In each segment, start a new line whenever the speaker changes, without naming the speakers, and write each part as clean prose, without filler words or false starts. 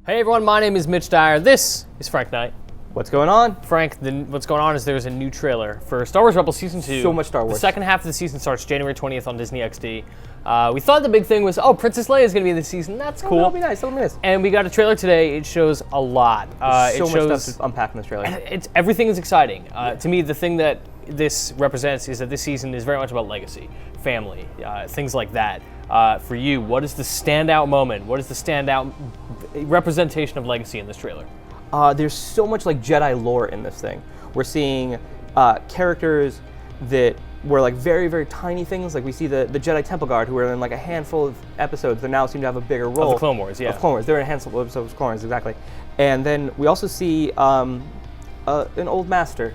Hey everyone, my name is Mitch Dyer. This is Frank Knight.
What's going on?
Frank, what's going on is there's a new trailer for Star Wars Rebels Season 2.
So much Star Wars.
The second half of the season starts January 20th on Disney XD. We thought the big thing was, oh, Princess Leia is going to be in the season. That's cool.
That'll be nice. That'll be nice.
And we got a trailer today. It shows a lot.
So much stuff to unpack in this trailer.
Everything is exciting. To me, the thing that this represents is that this season is very much about legacy, family, things like that. For you, what is the standout moment? What is the standout representation of legacy in this trailer?
There's so much like Jedi lore in this thing. We're seeing characters that were like very, very tiny things. Like we see the Jedi Temple Guard, who were in like a handful of episodes that now seem to have a bigger role.
Of the Clone Wars, yeah.
Of Clone Wars. They're in a handful of episodes of Clone Wars, exactly. And then we also see an old master.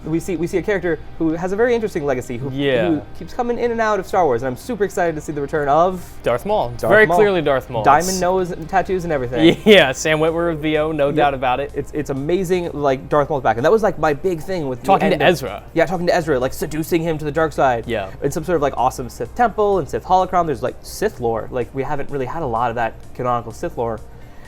We see a character who has a very interesting legacy, who keeps coming in and out of Star Wars, and I'm super excited to see the return of
Darth Maul. Very clearly Darth Maul.
Diamond nose and tattoos and everything.
Yeah, Sam Witwer VO, no doubt about it.
It's amazing, like Darth Maul's back, and that was like my big thing with
talking to Ezra.
Yeah, talking to Ezra, like seducing him to the dark side.
Yeah,
in some sort of like awesome Sith temple and Sith holocron. There's like Sith lore. Like we haven't really had a lot of that canonical Sith lore,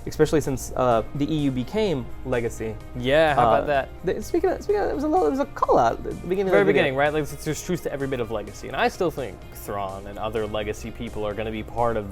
especially since the EU became legacy.
Yeah, how about that?
Speaking of, it was a call out at the beginning.
Very beginning, right? Like there's truth to every bit of legacy, and I still think Thrawn and other legacy people are going to be part of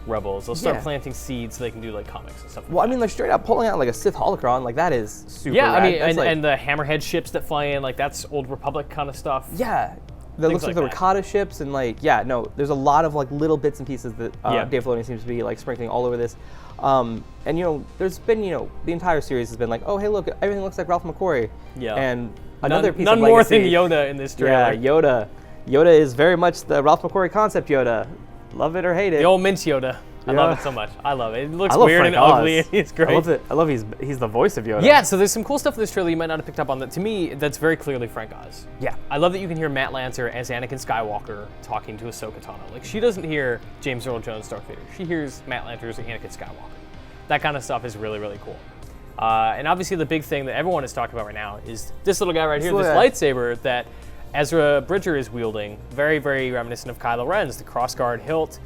Rebels. They'll start planting seeds so they can do like comics and stuff.
Well, I mean, like straight up pulling out like a Sith holocron, like that is super.
Yeah,
rad.
I mean, and the Hammerhead ships that fly in, like that's Old Republic kind of stuff.
Yeah. That looks like the Ricotta ships, and like, yeah, no, there's a lot of like little bits and pieces that Dave Filoni seems to be like sprinkling all over this. And you know, there's been, you know, the entire series has been like, oh hey, look, everything looks like Ralph McQuarrie.
Yeah.
And another piece
none
of
more
legacy,
than Yoda in this trailer.
Yeah, Yoda. Yoda is very much the Ralph McQuarrie concept Yoda. Love it or hate it.
The old mint Yoda. I love it so much. I love it. It looks weird and ugly. It's great.
I love it. I love he's the voice of Yoda.
Yeah, so there's some cool stuff in this trailer you might not have picked up on that. To me, that's very clearly Frank Oz.
Yeah.
I love that you can hear Matt Lancer as Anakin Skywalker talking to Ahsoka Tano. Like, she doesn't hear James Earl Jones Darth Vader. She hears Matt Lancer as Anakin Skywalker. That kind of stuff is really, really cool. And obviously the big thing that everyone is talking about right now is this little guy right here, this lightsaber that Ezra Bridger is wielding. Very, very reminiscent of Kylo Ren's, the crossguard hilt.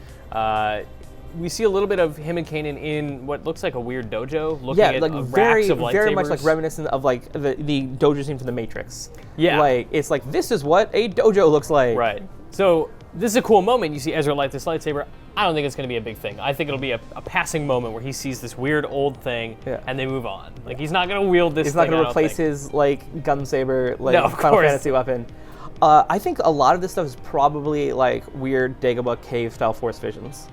We see a little bit of him and Kanan in what looks like a weird dojo, looking at
like
racks of lightsabers.
Very much like reminiscent of like the dojo scene from The Matrix.
Yeah.
Like, it's like, this is what a dojo looks like.
Right. So this is a cool moment. You see Ezra light this lightsaber. I don't think it's going to be a big thing. I think it'll be a passing moment where he sees this weird old thing and they move on. Like, he's not going to wield this thing.
He's not going to replace his like gun saber, like
no,
Final Fantasy weapon. I think a lot of this stuff is probably like weird Dagobah cave style Force visions.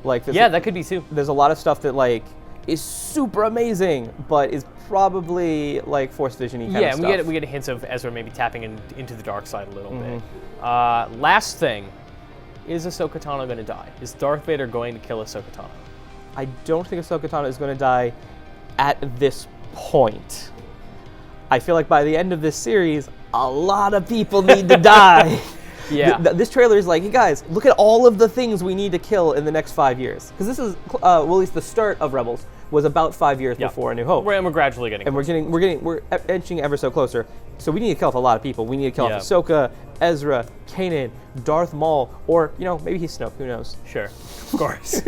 Like,
that could be too.
There's a lot of stuff that like is super amazing, but is probably like Force Vision-y kind of stuff.
Yeah, we get hints of Ezra maybe tapping into the dark side a little bit. Last thing, is Ahsoka Tano going to die? Is Darth Vader going to kill Ahsoka Tano?
I don't think Ahsoka Tano is going to die at this point. I feel like by the end of this series, a lot of people need to die.
Yeah.
This trailer is like, hey guys, look at all of the things we need to kill in the next 5 years. Because this is, well, at least the start of Rebels was about 5 years before A New Hope.
And we're gradually getting closer.
And we're edging ever so closer. So we need to kill off a lot of people. We need to kill off Ahsoka, Ezra, Kanan, Darth Maul, or, you know, maybe he's Snoke, who knows?
Sure, of course.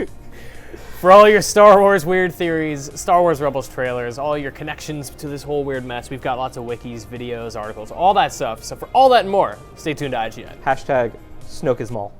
For all your Star Wars weird theories, Star Wars Rebels trailers, all your connections to this whole weird mess, we've got lots of wikis, videos, articles, all that stuff. So for all that and more, stay tuned to IGN.
Hashtag Snoke is Maul.